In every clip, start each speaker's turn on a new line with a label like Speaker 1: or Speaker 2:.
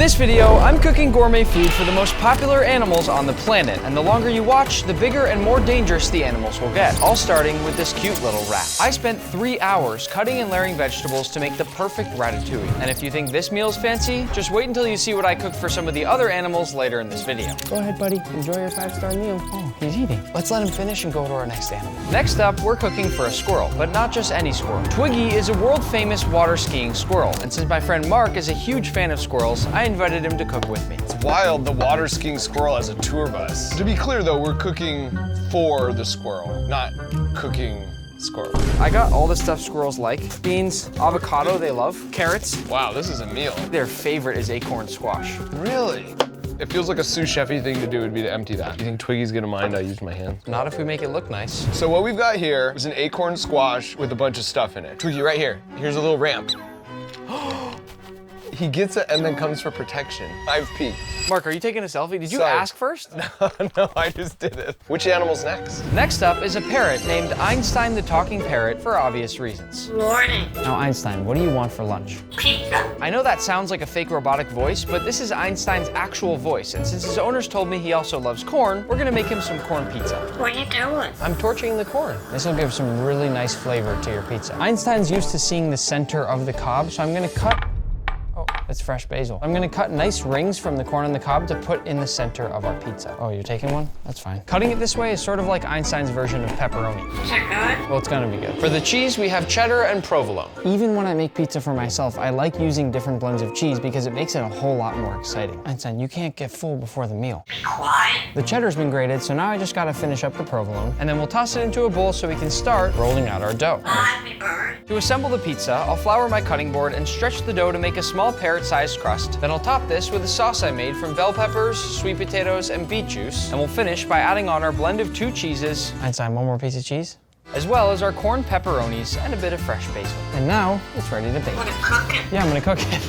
Speaker 1: this video, I'm cooking gourmet food for the most popular animals on the planet, and the longer you watch, the bigger and more dangerous the animals will get. All starting with this cute little rat. I spent 3 hours cutting and layering vegetables to make the perfect ratatouille. And if you think this meal's fancy, just wait until you see what I cooked for some of the other animals later in this video.
Speaker 2: Go ahead, buddy. Enjoy your 5-star meal. Oh, he's eating.
Speaker 1: Let's let him finish and go to our next animal. Next up, we're cooking for a squirrel, but not just any squirrel. Twiggy is a world-famous water skiing squirrel, and since my friend Mark is a huge fan of squirrels, I invited him to cook with me.
Speaker 3: It's wild, the water skiing squirrel has a tour bus. To be clear though, we're cooking for the squirrel, not cooking squirrel.
Speaker 1: I got all the stuff squirrels like. Beans, avocado they love, carrots.
Speaker 3: Wow, this is a meal.
Speaker 1: Their favorite is acorn squash.
Speaker 3: Really? It feels like a sous chef-y thing to do would be to empty that. You think Twiggy's gonna mind I used my hands?
Speaker 1: Not if we make it look nice.
Speaker 3: So what we've got here is an acorn squash with a bunch of stuff in it. Twiggy, right here. Here's a little ramp. He gets it and then comes for protection. I've peeked.
Speaker 1: Mark, are you taking a selfie? Did you
Speaker 3: Sorry.
Speaker 1: ask first?
Speaker 3: No, I just did it. Which animal's next?
Speaker 1: Next up is a parrot named Einstein the Talking Parrot for obvious reasons.
Speaker 4: Morning.
Speaker 2: Now, Einstein, what do you want for lunch?
Speaker 4: Pizza.
Speaker 1: I know that sounds like a fake robotic voice, but this is Einstein's actual voice, and since his owners told me he also loves corn, we're gonna make him some corn pizza.
Speaker 4: What are you doing?
Speaker 1: I'm torching the corn.
Speaker 2: This will give some really nice flavor to your pizza. Einstein's used to seeing the center of the cob, so I'm gonna cut. Oh, it's fresh basil. I'm gonna cut nice rings from the corn on the cob to put in the center of our pizza. Oh, you're taking one? That's fine. Cutting it this way is sort of like Einstein's version of pepperoni.
Speaker 4: Is that good?
Speaker 2: Well, it's gonna be good.
Speaker 1: For the cheese, we have cheddar and provolone.
Speaker 2: Even when I make pizza for myself, I like using different blends of cheese because it makes it a whole lot more exciting. Einstein, you can't get full before the meal.
Speaker 4: Be quiet.
Speaker 2: The cheddar's been grated, so now I just gotta finish up the provolone.
Speaker 1: And then we'll toss it into a bowl so we can start rolling out our dough.
Speaker 4: Happy bird.
Speaker 1: To assemble the pizza, I'll flour my cutting board and stretch the dough to make a small parrot-sized crust. Then I'll top this with a sauce I made from bell peppers, sweet potatoes, and beet juice. And we'll finish by adding on our blend of 2 cheeses,
Speaker 2: Einstein, one more piece of cheese.
Speaker 1: as well as our corn pepperonis and a bit of fresh basil.
Speaker 2: And now it's ready to bake.
Speaker 4: Want to cook it?
Speaker 2: Yeah, I'm gonna cook it.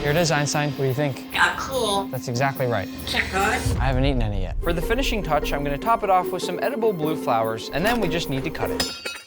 Speaker 2: Here it is, Einstein. What do you think?
Speaker 4: Yeah, cool.
Speaker 2: That's exactly right.
Speaker 4: Is that good?
Speaker 2: I haven't eaten any yet.
Speaker 1: For the finishing touch, I'm gonna top it off with some edible blue flowers, and then we just need to cut it.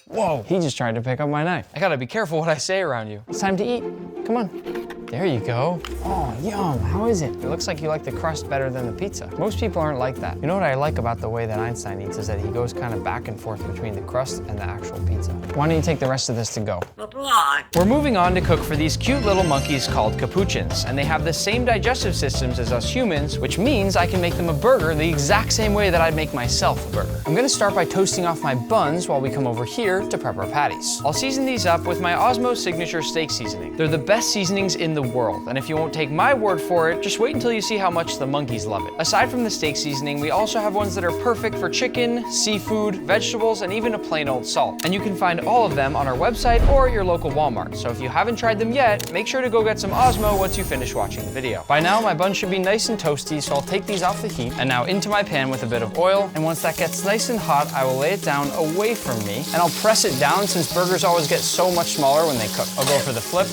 Speaker 2: Whoa, he just tried to pick up my knife.
Speaker 1: I gotta be careful what I say around you.
Speaker 2: It's time to eat. Come on. There you go. Oh, yum. How is it?
Speaker 1: It looks like you like the crust better than the pizza.
Speaker 2: Most people aren't like that. You know what I like about the way that Einstein eats is that he goes kind of back and forth between the crust and the actual pizza. Why don't you take the rest of this to go?
Speaker 4: Bye-bye.
Speaker 1: We're moving on to cook for these cute little monkeys called capuchins, and they have the same digestive systems as us humans, which means I can make them a burger the exact same way that I'd make myself a burger. I'm gonna start by toasting off my buns while we come over here to prep our patties. I'll season these up with my Osmo signature steak seasoning. They're the best seasonings in the world, and if you won't take my word for it, just wait until you see how much the monkeys love it. Aside from the steak seasoning, we also have ones that are perfect for chicken, seafood, vegetables, and even a plain old salt. And you can find all of them on our website or at your local Walmart. So if you haven't tried them yet, make sure to go get some Osmo once you finish watching the video. By now, my buns should be nice and toasty, so I'll take these off the heat. And now into my pan with a bit of oil. And once that gets nice and hot, I will lay it down away from me. And I'll press it down since burgers always get so much smaller when they cook. I'll go for the flip.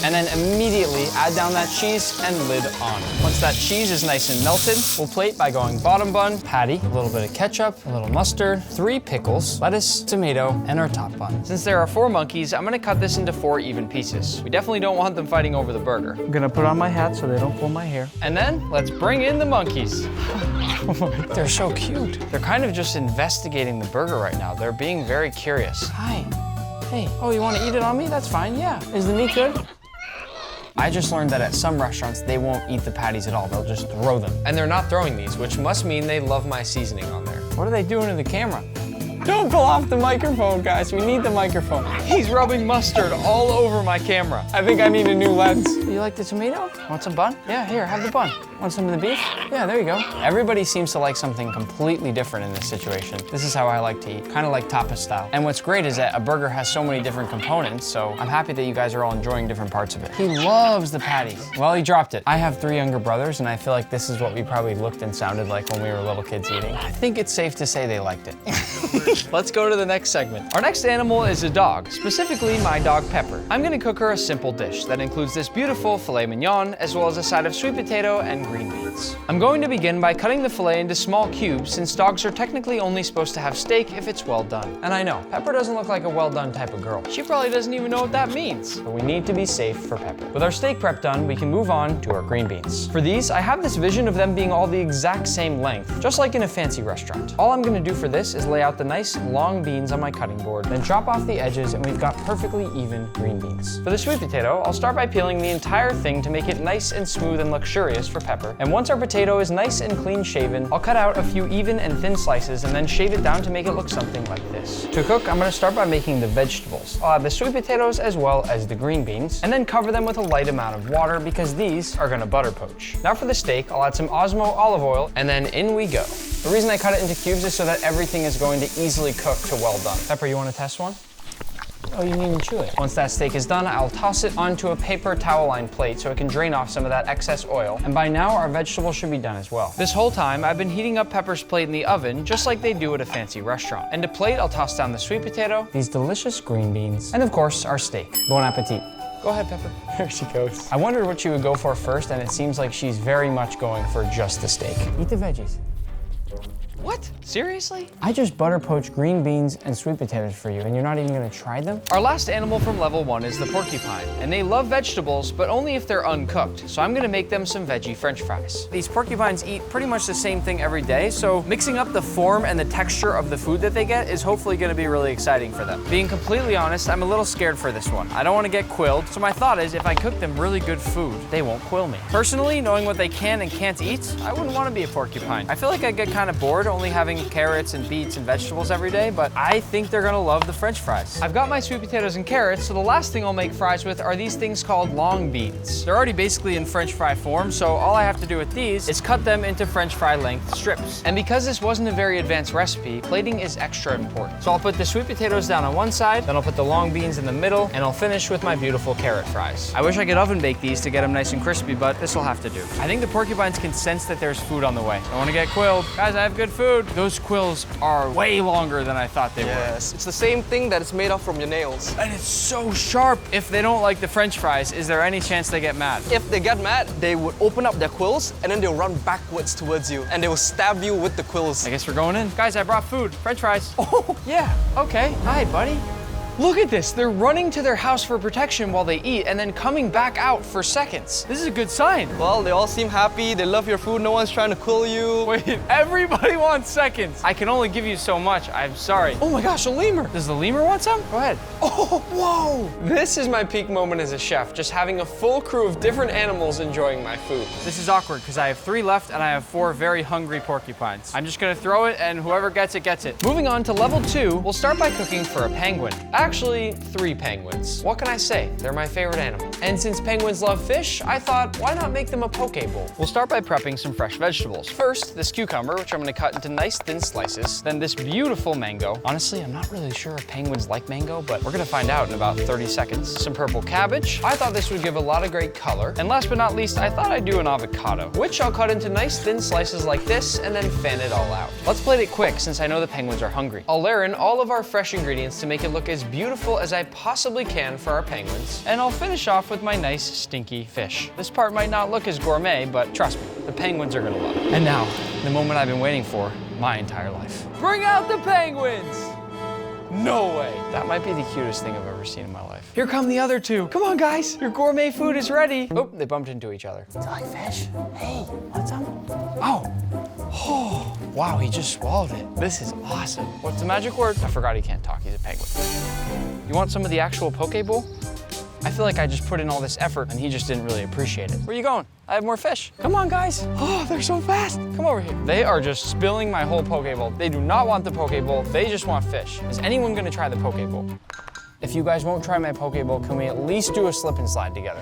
Speaker 1: And then immediately add down that cheese and lid on. Once that cheese is nice and melted, we'll plate by going bottom bun, patty, a little bit of ketchup, a little mustard, 3 pickles, lettuce, tomato, and our top bun. Since there are 4 monkeys, I'm gonna cut this into 4 even pieces. We definitely don't want them fighting over the burger.
Speaker 2: I'm gonna put on my hat so they don't pull my hair.
Speaker 1: And then, let's bring in the monkeys.
Speaker 2: They're so cute.
Speaker 1: They're kind of just investigating the burger right now. They're being very curious.
Speaker 2: Hi. Hey. Oh, you wanna eat it on me? That's fine, yeah. Is the meat good? I just learned that at some restaurants, they won't eat the patties at all. They'll just throw them.
Speaker 1: And they're not throwing these, which must mean they love my seasoning on there.
Speaker 2: What are they doing to the camera? Don't pull off the microphone, guys. We need the microphone.
Speaker 1: He's rubbing mustard all over my camera.
Speaker 2: I think I need a new lens. You like the tomato? Want some bun? Yeah, here, have the bun. Want some of the beef? Yeah, there you go. Everybody seems to like something completely different in this situation. This is how I like to eat, kind of like tapas style. And what's great is that a burger has so many different components, so I'm happy that you guys are all enjoying different parts of it. He loves the patties. Well, he dropped it. I have 3 younger brothers, and I feel like this is what we probably looked and sounded like when we were little kids eating. I think it's safe to say they liked it.
Speaker 1: Let's go to the next segment. Our next animal is a dog, specifically my dog Pepper. I'm gonna cook her a simple dish that includes this beautiful filet mignon, as well as a side of sweet potato and green beans. ingredients. I'm going to begin by cutting the filet into small cubes since dogs are technically only supposed to have steak if it's well done. And I know, Pepper doesn't look like a well done type of girl. She probably doesn't even know what that means. But we need to be safe for Pepper. With our steak prep done, we can move on to our green beans. For these, I have this vision of them being all the exact same length, just like in a fancy restaurant. All I'm gonna do for this is lay out the nice long beans on my cutting board, then chop off the edges, and we've got perfectly even green beans. For the sweet potato, I'll start by peeling the entire thing to make it nice and smooth and luxurious for Pepper. And once our potato is nice and clean shaven, I'll cut out a few even and thin slices and then shave it down to make it look something like this. To cook, I'm gonna start by making the vegetables. I'll add the sweet potatoes as well as the green beans, and then cover them with a light amount of water because these are gonna butter poach. Now for the steak, I'll add some Osmo olive oil, and then in we go. The reason I cut it into cubes is so that everything is going to easily cook to well done. Pepper, you wanna test one? Oh, you didn't even chew it. Once that steak is done, I'll toss it onto a paper towel lined plate so it can drain off some of that excess oil. And by now, our vegetables should be done as well. This whole time, I've been heating up Pepper's plate in the oven, just like they do at a fancy restaurant. And to plate, I'll toss down the sweet potato, these delicious green beans, and of course, our steak. Bon appetit. Go ahead, Pepper. There she goes. I wondered what she would go for first, and it seems like she's very much going for just the steak. Eat the veggies. What? Seriously? I just butter poached green beans and sweet potatoes for you, and you're not even gonna try them? Our last animal from level 1 is the porcupine, and they love vegetables, but only if they're uncooked, so I'm gonna make them some veggie french fries. These porcupines eat pretty much the same thing every day, so mixing up the form and the texture of the food that they get is hopefully gonna be really exciting for them. Being completely honest, I'm a little scared for this one. I don't wanna get quilled, so my thought is if I cook them really good food, they won't quill me. Personally, knowing what they can and can't eat, I wouldn't wanna be a porcupine. I feel like I'd get kinda bored only having carrots and beets and vegetables every day, but I think they're gonna love the french fries. I've got my sweet potatoes and carrots, so the last thing I'll make fries with are these things called long beans. They're already basically in french fry form, so all I have to do with these is cut them into french fry length strips. And because this wasn't a very advanced recipe, plating is extra important. So I'll put the sweet potatoes down on one side, then I'll put the long beans in the middle, and I'll finish with my beautiful carrot fries. I wish I could oven bake these to get them nice and crispy, but this will have to do. I think the porcupines can sense that there's food on the way. I wanna get quilled. Guys, I have good food. Those quills are way longer than I thought they were.
Speaker 5: Yes, it's the same thing that it's made of from your nails.
Speaker 1: And it's so sharp. If they don't like the french fries, is there any chance they get mad?
Speaker 5: If they get mad, they would open up their quills and then they'll run backwards towards you and they will stab you with the quills.
Speaker 1: I guess we're going in. Guys, I brought food. French fries. Oh, yeah, okay. Hi, buddy. Look at this. They're running to their house for protection while they eat and then coming back out for seconds. This is a good sign.
Speaker 5: Well, they all seem happy. They love your food. No one's trying to quill you.
Speaker 1: Wait, everybody wants seconds. I can only give you so much. I'm sorry. Oh my gosh, a lemur. Does the lemur want some? Go ahead. Oh, whoa. This is my peak moment as a chef, just having a full crew of different animals enjoying my food. This is awkward because I have 3 left and I have 4 very hungry porcupines. I'm just gonna throw it and whoever gets it, gets it. Moving on to level 2, we'll start by cooking for a penguin. Actually, 3 penguins. What can I say? They're my favorite animal. And since penguins love fish, I thought, why not make them a poke bowl? We'll start by prepping some fresh vegetables. First, this cucumber, which I'm gonna cut into nice thin slices. Then this beautiful mango. Honestly, I'm not really sure if penguins like mango, but we're gonna find out in about 30 seconds. Some purple cabbage. I thought this would give a lot of great color. And last but not least, I thought I'd do an avocado, which I'll cut into nice thin slices like this and then fan it all out. Let's plate it quick since I know the penguins are hungry. I'll layer in all of our fresh ingredients to make it look as beautiful as I possibly can for our penguins. And I'll finish off with my nice stinky fish. This part might not look as gourmet, but trust me, the penguins are gonna love it. And now, the moment I've been waiting for my entire life. Bring out the penguins! No way. That might be the cutest thing I've ever seen in my life. Here come the other 2. Come on, guys. Your gourmet food is ready. Oh, they bumped into each other. Do you like fish? Hey, want some? Oh. Oh. Wow, he just swallowed it. This is awesome. What's the magic word? I forgot he can't talk. He's a penguin. You want some of the actual poke bowl? I feel like I just put in all this effort and he just didn't really appreciate it. Where are you going? I have more fish. Come on, guys. Oh, they're so fast. Come over here. They are just spilling my whole poke bowl. They do not want the poke bowl. They just want fish. Is anyone gonna try the poke bowl? If you guys won't try my poke bowl, can we at least do a slip and slide together?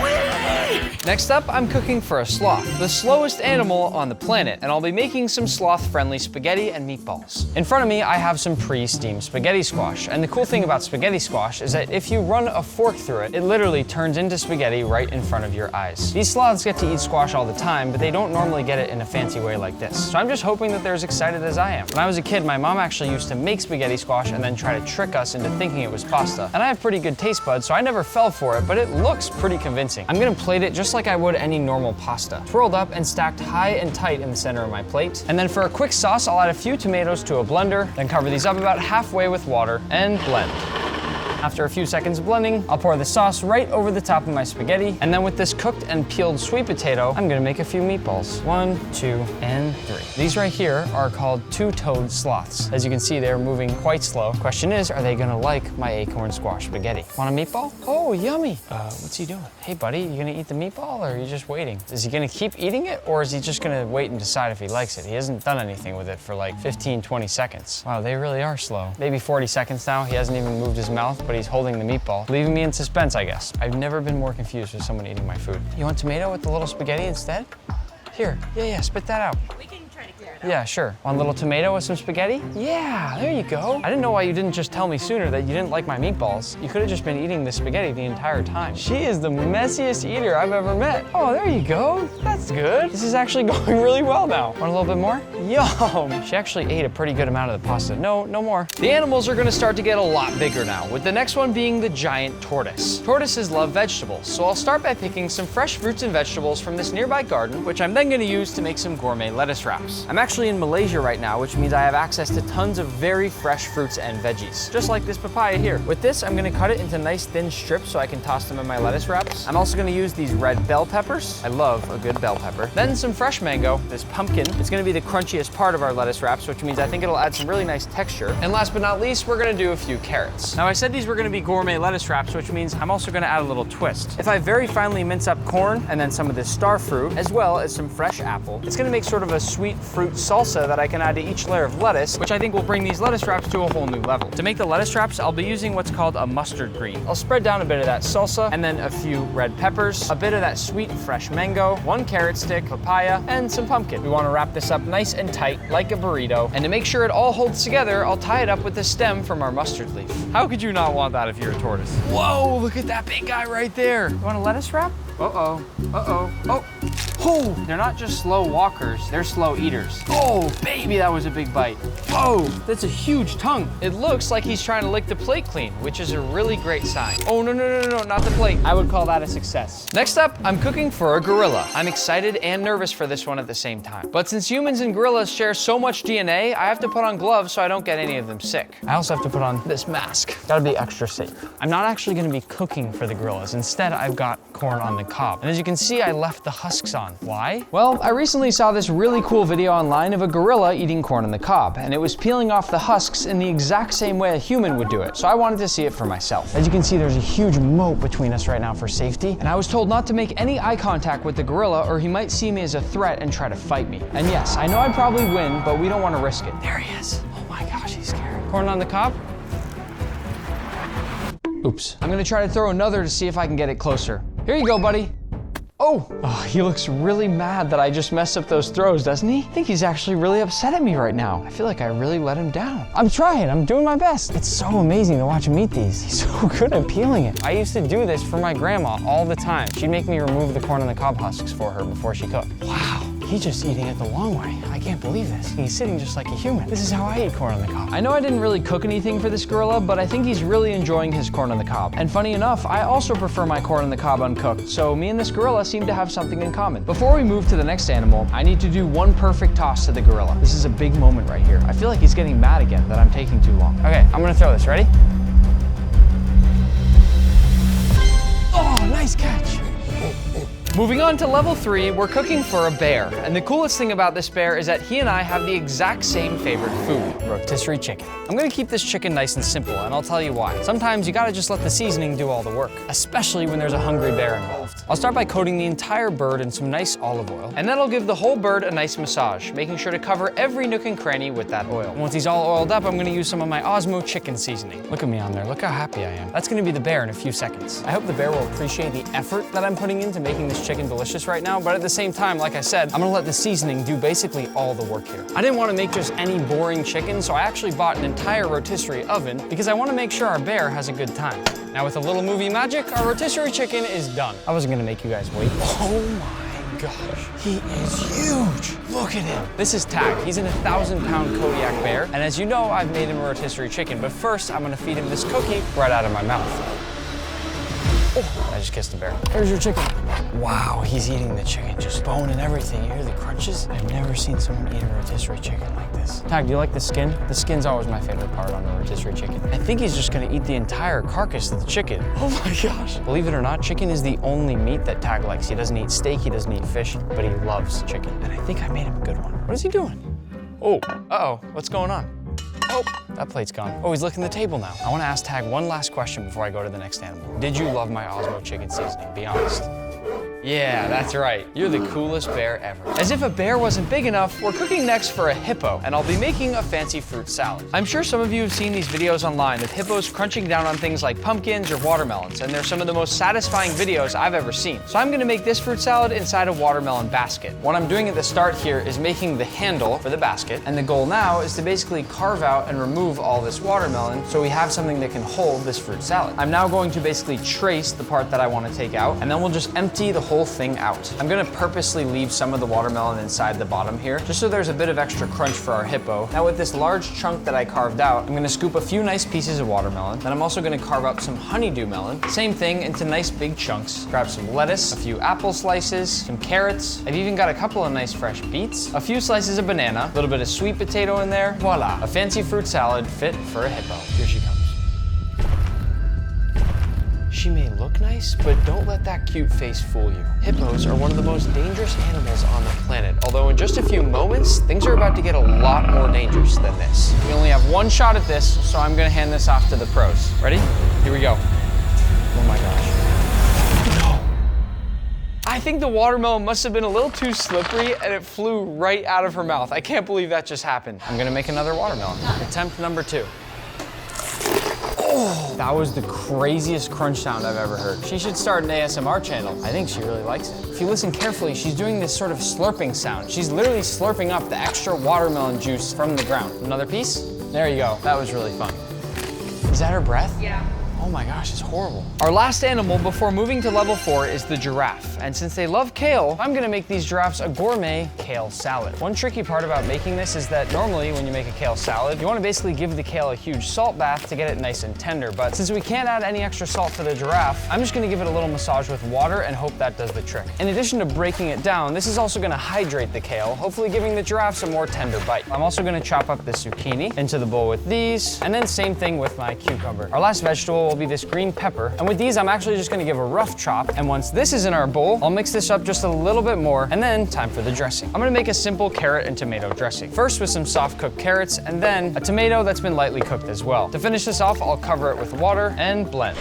Speaker 1: Whee! Next up, I'm cooking for a sloth, the slowest animal on the planet, and I'll be making some sloth-friendly spaghetti and meatballs. In front of me, I have some pre-steamed spaghetti squash, and the cool thing about spaghetti squash is that if you run a fork through it, it literally turns into spaghetti right in front of your eyes. These sloths get to eat squash all the time, but they don't normally get it in a fancy way like this. So I'm just hoping that they're as excited as I am. When I was a kid, my mom actually used to make spaghetti squash and then try to trick us into thinking it was pasta. And I have pretty good taste buds, so I never fell for it, but it looks pretty convincing. I'm gonna plate it just like I would any normal pasta. Twirled up and stacked high and tight in the center of my plate. And then for a quick sauce, I'll add a few tomatoes to a blender, then cover these up about halfway with water and blend. After a few seconds of blending, I'll pour the sauce right over the top of my spaghetti, and then with this cooked and peeled sweet potato, I'm gonna make a few meatballs. 1, 2, and 3. These right here are called two-toed sloths. As you can see, they're moving quite slow. Question is, are they gonna like my acorn squash spaghetti? Want a meatball? Oh, yummy. What's he doing? Hey buddy, you gonna eat the meatball or are you just waiting? Is he gonna keep eating it or is he just gonna wait and decide if he likes it? He hasn't done anything with it for like 15, 20 seconds. Wow, they really are slow. Maybe 40 seconds now. He hasn't even moved his mouth, but he's holding the meatball, leaving me in suspense, I guess. I've never been more confused with someone eating my food. You want tomato with the little spaghetti instead? Here, yeah, spit that out.
Speaker 4: We can try to clear it up.
Speaker 1: Yeah, sure. Want a little tomato with some spaghetti? Yeah, there you go. I didn't know why you didn't just tell me sooner that you didn't like my meatballs. You could have just been eating the spaghetti the entire time. She is the messiest eater I've ever met. Oh, there you go. That's good. This is actually going really well now. Want a little bit more? Yum. She actually ate a pretty good amount of the pasta. No more. The animals are gonna start to get a lot bigger now, with the next one being the giant tortoise. Tortoises love vegetables, so I'll start by picking some fresh fruits and vegetables from this nearby garden, which I'm then gonna use to make some gourmet lettuce wraps. I'm actually in Malaysia right now, which means I have access to tons of very fresh fruits and veggies, just like this papaya here. With this, I'm gonna cut it into nice thin strips so I can toss them in my lettuce wraps. I'm also gonna use these red bell peppers. I love a good bell pepper. Then some fresh mango, this pumpkin. It's gonna be the crunchiest part of our lettuce wraps, which means I think it'll add some really nice texture. And last but not least, we're gonna do a few carrots. Now I said these were gonna be gourmet lettuce wraps, which means I'm also gonna add a little twist. If I very finely mince up corn and then some of this star fruit, as well as some fresh apple, it's gonna make sort of a sweet fruit salsa that I can add to each layer of lettuce, which I think will bring these lettuce wraps to a whole new level. To make the lettuce wraps, I'll be using what's called a mustard green. I'll spread down a bit of that salsa, and then a few red peppers, a bit of that sweet fresh mango, 1 carrot stick, papaya, and some pumpkin. We wanna wrap this up nice and tight, like a burrito, and to make sure it all holds together, I'll tie it up with the stem from our mustard leaf. How could you not want that if you're a tortoise? Whoa, look at that big guy right there. You want a lettuce wrap? Uh-oh, uh-oh, oh. Oh, they're not just slow walkers, they're slow eaters. Oh, baby, that was a big bite. Whoa, that's a huge tongue. It looks like he's trying to lick the plate clean, which is a really great sign. Oh, no, not the plate. I would call that a success. Next up, I'm cooking for a gorilla. I'm excited and nervous for this one at the same time. But since humans and gorillas share so much DNA, I have to put on gloves so I don't get any of them sick. I also have to put on this mask. Gotta be extra safe. I'm not actually gonna be cooking for the gorillas. Instead, I've got corn on the cob. And as you can see, I left the husks on. Why? Well, I recently saw this really cool video online of a gorilla eating corn on the cob, and it was peeling off the husks in the exact same way a human would do it. So I wanted to see it for myself. As you can see, there's a huge moat between us right now for safety, and I was told not to make any eye contact with the gorilla or he might see me as a threat and try to fight me. And yes, I know I'd probably win, but we don't want to risk it. There he is. Oh my gosh, he's scary. Corn on the cob? Oops. I'm gonna try to throw another to see if I can get it closer. Here you go, buddy. Oh, he looks really mad that I just messed up those throws, doesn't he? I think he's actually really upset at me right now. I feel like I really let him down. I'm trying, I'm doing my best. It's so amazing to watch him eat these. He's so good at peeling it. I used to do this for my grandma all the time. She'd make me remove the corn on the cob husks for her before she cooked. Wow. He's just eating it the long way. I can't believe this. He's sitting just like a human. This is how I eat corn on the cob. I know I didn't really cook anything for this gorilla, but I think he's really enjoying his corn on the cob. And funny enough, I also prefer my corn on the cob uncooked, so me and this gorilla seem to have something in common. Before we move to the next animal, I need to do one perfect toss to the gorilla. This is a big moment right here. I feel like he's getting mad again that I'm taking too long. Okay, I'm gonna throw this. Ready? Oh, nice catch. Moving on to level 3, we're cooking for a bear. And the coolest thing about this bear is that he and I have the exact same favorite food, rotisserie chicken. I'm gonna keep this chicken nice and simple, and I'll tell you why. Sometimes you gotta just let the seasoning do all the work, especially when there's a hungry bear involved. I'll start by coating the entire bird in some nice olive oil, and that'll give the whole bird a nice massage, making sure to cover every nook and cranny with that oil. Once he's all oiled up, I'm gonna use some of my Osmo chicken seasoning. Look at me on there, look how happy I am. That's gonna be the bear in a few seconds. I hope the bear will appreciate the effort that I'm putting into making this
Speaker 2: this chicken delicious right now, but at the same time, like I said, I'm gonna let the seasoning do basically all the work here. I didn't wanna make just any boring chicken, so I actually bought an entire rotisserie oven because I wanna make sure our bear has a good time. Now with a little movie magic, our rotisserie chicken is done. I wasn't gonna make you guys wait. Oh my gosh, he is huge. Look at him. This is Tag. He's an 1,000-pound Kodiak bear, and as you know, I've made him a rotisserie chicken, but first I'm gonna feed him this cookie right out of my mouth. Oh, I just kissed a bear. Here's your chicken. Wow, he's eating the chicken, just bone and everything. You hear the crunches? I've never seen someone eat a rotisserie chicken like this. Tag, do you like the skin? The skin's always my favorite part on a rotisserie chicken. I think he's just gonna eat the entire carcass of the chicken. Oh my gosh. Believe it or not, chicken is the only meat that Tag likes. He doesn't eat steak, he doesn't eat fish, but he loves chicken. And I think I made him a good one. What is he doing? Oh, uh-oh, what's going on? Oh, that plate's gone. Oh, he's licking the table now. I want to ask Tag one last question before I go to the next animal. Did you love my Osmo chicken seasoning? Be honest. Yeah, that's right. You're the coolest bear ever. As if a bear wasn't big enough, we're cooking next for a hippo, and I'll be making a fancy fruit salad. I'm sure some of you have seen these videos online of hippos crunching down on things like pumpkins or watermelons, and they're some of the most satisfying videos I've ever seen. So I'm gonna make this fruit salad inside a watermelon basket. What I'm doing at the start here is making the handle for the basket, and the goal now is to basically carve out and remove all this watermelon so we have something that can hold this fruit salad. I'm now going to basically trace the part that I want to take out, and then we'll just empty the whole thing out. I'm gonna purposely leave some of the watermelon inside the bottom here, just so there's a bit of extra crunch for our hippo. Now with this large chunk that I carved out, I'm gonna scoop a few nice pieces of watermelon, then I'm also gonna carve up some honeydew melon, same thing into nice big chunks. Grab some lettuce, a few apple slices, some carrots. I've even got a couple of nice fresh beets, a few slices of banana, a little bit of sweet potato in there. Voila, a fancy fruit salad fit for a hippo. Here she comes. She may look nice, but don't let that cute face fool you. Hippos are one of the most dangerous animals on the planet, although in just a few moments, things are about to get a lot more dangerous than this. We only have one shot at this, so I'm gonna hand this off to the pros. Ready? Here we go. Oh my gosh. No. I think the watermelon must have been a little too slippery and it flew right out of her mouth. I can't believe that just happened. I'm gonna make another watermelon. Attempt number 2. Oh, that was the craziest crunch sound I've ever heard. She should start an ASMR channel. I think she really likes it. If you listen carefully, she's doing this sort of slurping sound. She's literally slurping up the extra watermelon juice from the ground. Another piece? There you go. That was really fun. Is that her breath?
Speaker 4: Yeah.
Speaker 2: Oh my gosh, it's horrible. Our last animal before moving to level 4 is the giraffe. And since they love kale, I'm gonna make these giraffes a gourmet kale salad. One tricky part about making this is that normally when you make a kale salad, you wanna basically give the kale a huge salt bath to get it nice and tender. But since we can't add any extra salt to the giraffe, I'm just gonna give it a little massage with water and hope that does the trick. In addition to breaking it down, this is also gonna hydrate the kale, hopefully giving the giraffes a more tender bite. I'm also gonna chop up the zucchini into the bowl with these, and then same thing with my cucumber. Our last vegetable will be this green pepper. And with these, I'm actually just gonna give a rough chop. And once this is in our bowl, I'll mix this up just a little bit more, and then time for the dressing. I'm gonna make a simple carrot and tomato dressing. First with some soft cooked carrots, and then a tomato that's been lightly cooked as well. To finish this off, I'll cover it with water and blend.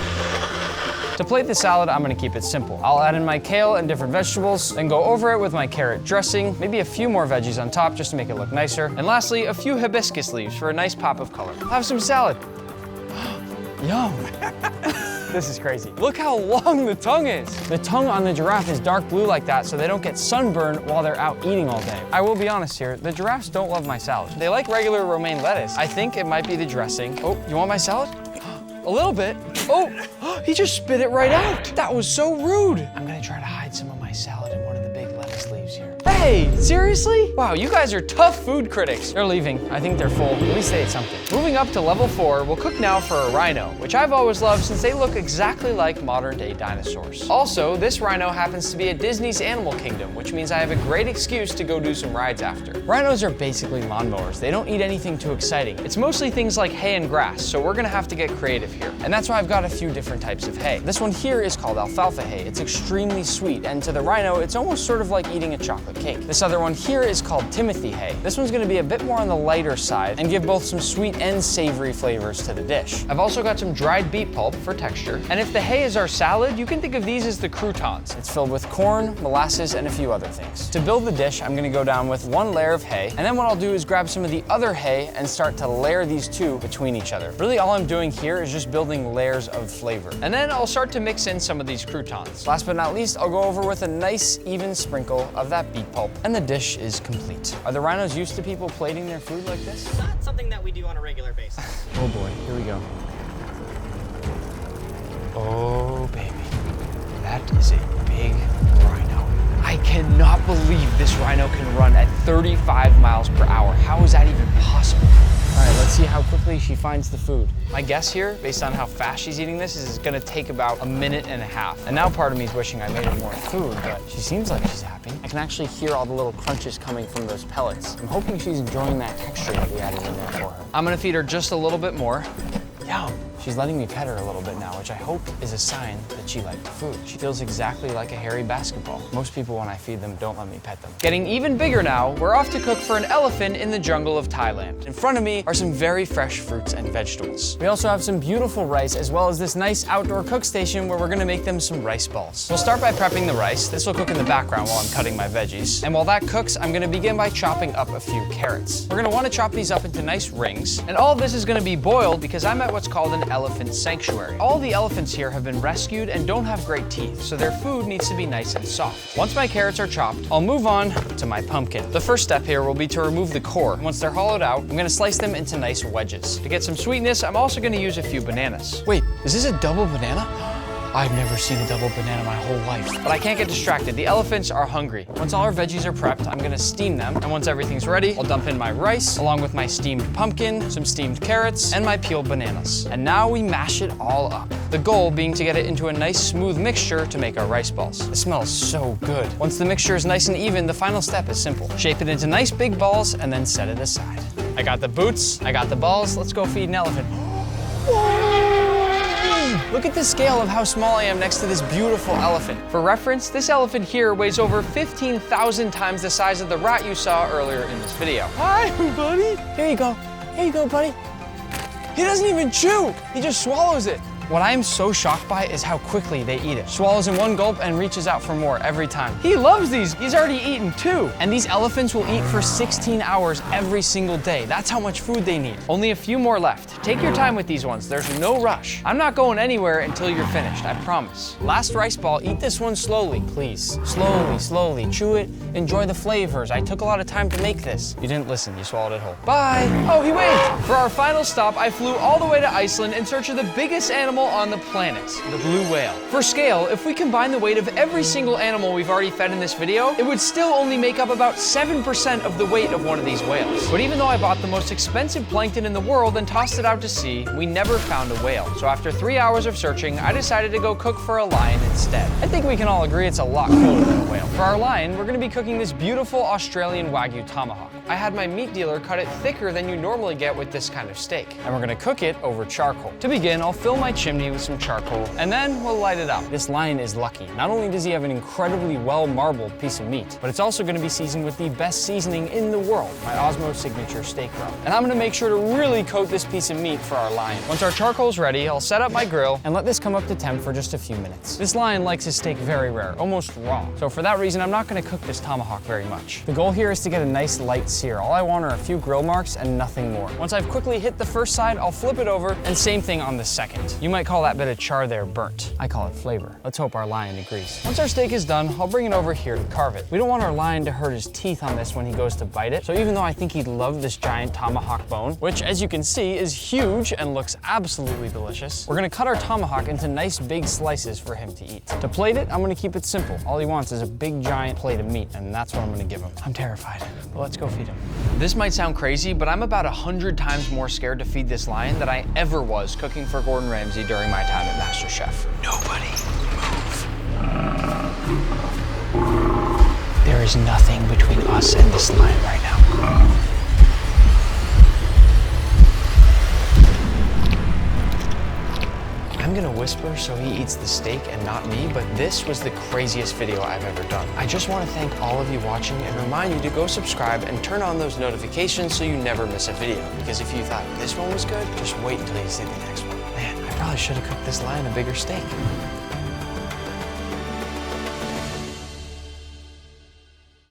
Speaker 2: To plate the salad, I'm gonna keep it simple. I'll add in my kale and different vegetables, then go over it with my carrot dressing, maybe a few more veggies on top just to make it look nicer. And lastly, a few hibiscus leaves for a nice pop of color. Have some salad. Yum. This is crazy. Look how long the tongue is. The tongue on the giraffe is dark blue like that so they don't get sunburned while they're out eating all day. I will be honest here, the giraffes don't love my salad. They like regular romaine lettuce. I think it might be the dressing. Oh, you want my salad? A little bit. Oh, he just spit it right out. That was so rude. I'm gonna try to hide some of my salad in one of the big lettuce leaves here. Hey, seriously? Wow, you guys are tough food critics. They're leaving. I think they're full. At least they ate something. Moving up to level 4, we'll cook now for a rhino, which I've always loved since they look exactly like modern day dinosaurs. Also, this rhino happens to be at Disney's Animal Kingdom, which means I have a great excuse to go do some rides after. Rhinos are basically lawnmowers. They don't eat anything too exciting. It's mostly things like hay and grass, so we're gonna have to get creative here. And that's why I've got a few different types of hay. This one here is called alfalfa hay. It's extremely sweet, and to the rhino, it's almost sort of like eating a chocolate cake. cake. This other one here is called Timothy hay. This one's gonna be a bit more on the lighter side and give both some sweet and savory flavors to the dish. I've also got some dried beet pulp for texture. And if the hay is our salad, you can think of these as the croutons. It's filled with corn, molasses, and a few other things. To build the dish, I'm gonna go down with one layer of hay, and then what I'll do is grab some of the other hay and start to layer these two between each other. Really all I'm doing here is just building layers of flavor. And then I'll start to mix in some of these croutons. Last but not least, I'll go over with a nice even sprinkle of that beet pulp, and the dish is complete. Are the rhinos used to people plating their food like this?
Speaker 6: Not something that we do on a regular basis.
Speaker 2: Oh boy, here we go. Oh baby, that is a big rhino. I cannot believe this rhino can run at 35 miles per hour. How is that even possible? All right, let's see how quickly she finds the food. My guess here, based on how fast she's eating this, is it's gonna take about a minute and a half. And now part of me is wishing I made her more food, but she seems like she's happy. I can actually hear all the little crunches coming from those pellets. I'm hoping she's enjoying that texture that we added in there for her. I'm gonna feed her just a little bit more. Yum. She's letting me pet her a little bit now, which I hope is a sign that she liked the food. She feels exactly like a hairy basketball. Most people, when I feed them, don't let me pet them. Getting even bigger now, we're off to cook for an elephant in the jungle of Thailand. In front of me are some very fresh fruits and vegetables. We also have some beautiful rice, as well as this nice outdoor cook station where we're gonna make them some rice balls. We'll start by prepping the rice. This will cook in the background while I'm cutting my veggies. And while that cooks, I'm gonna begin by chopping up a few carrots. We're gonna wanna chop these up into nice rings. And all of this is gonna be boiled because I'm at what's called an elephant sanctuary. All the elephants here have been rescued and don't have great teeth, so their food needs to be nice and soft. Once my carrots are chopped, I'll move on to my pumpkin. The first step here will be to remove the core. Once they're hollowed out, I'm gonna slice them into nice wedges. To get some sweetness, I'm also gonna use a few bananas. Wait, is this a double banana? I've never seen a double banana my whole life. But I can't get distracted. The elephants are hungry. Once all our veggies are prepped, I'm gonna steam them. And once everything's ready, I'll dump in my rice, along with my steamed pumpkin, some steamed carrots, and my peeled bananas. And now we mash it all up. The goal being to get it into a nice smooth mixture to make our rice balls. It smells so good. Once the mixture is nice and even, the final step is simple. Shape it into nice big balls and then set it aside. I got the boots, I got the balls, let's go feed an elephant. Look at the scale of how small I am next to this beautiful elephant. For reference, this elephant here weighs over 15,000 times the size of the rat you saw earlier in this video. Hi, buddy. Here you go. Here you go, buddy. He doesn't even chew. He just swallows it. What I am so shocked by is how quickly they eat it. Swallows in one gulp and reaches out for more every time. He loves these. He's already eaten 2. And these elephants will eat for 16 hours every single day. That's how much food they need. Only a few more left. Take your time with these ones. There's no rush. I'm not going anywhere until you're finished, I promise. Last rice ball, eat this one slowly, please. Slowly, slowly. Chew it, enjoy the flavors. I took a lot of time to make this. You didn't listen, you swallowed it whole. Bye. Oh, he waved. For our final stop, I flew all the way to Iceland in search of the biggest animal on the planet, the blue whale. For scale, if we combine the weight of every single animal we've already fed in this video, it would still only make up about 7% of the weight of one of these whales. But even though I bought the most expensive plankton in the world and tossed it out to sea, we never found a whale. So after 3 hours of searching, I decided to go cook for a lion instead. I think we can all agree it's a lot cooler than a whale. For our lion, we're gonna be cooking this beautiful Australian Wagyu tomahawk. I had my meat dealer cut it thicker than you normally get with this kind of steak. And we're gonna cook it over charcoal. To begin, I'll fill my chimney with some charcoal, and then we'll light it up. This lion is lucky. Not only does he have an incredibly well-marbled piece of meat, but it's also gonna be seasoned with the best seasoning in the world, my Osmo signature steak rub. And I'm gonna make sure to really coat this piece of meat for our lion. Once our charcoal's ready, I'll set up my grill and let this come up to temp for just a few minutes. This lion likes his steak very rare, almost raw. So for that reason, I'm not gonna cook this tomahawk very much. The goal here is to get a nice light sear. All I want are a few grill marks and nothing more. Once I've quickly hit the first side, I'll flip it over, and same thing on the second. You might call that bit of char there burnt. I call it flavor. Let's hope our lion agrees. Once our steak is done, I'll bring it over here to carve it. We don't want our lion to hurt his teeth on this when he goes to bite it, so even though I think he'd love this giant tomahawk bone, which as you can see is huge and looks absolutely delicious, we're gonna cut our tomahawk into nice big slices for him to eat. To plate it, I'm gonna keep it simple. All he wants is a big giant plate of meat, and that's what I'm gonna give him. I'm terrified, but let's go feed him. This might sound crazy, but I'm about 100 times more scared to feed this lion than I ever was cooking for Gordon Ramsay during my time at MasterChef. Nobody move. There is nothing between us and this lion right now. I'm gonna whisper so he eats the steak and not me, but this was the craziest video I've ever done. I just want to thank all of you watching and remind you to go subscribe and turn on those notifications so you never miss a video. Because if you thought this one was good, just wait until you see the next one. Man, I probably should have cooked this lion a bigger steak.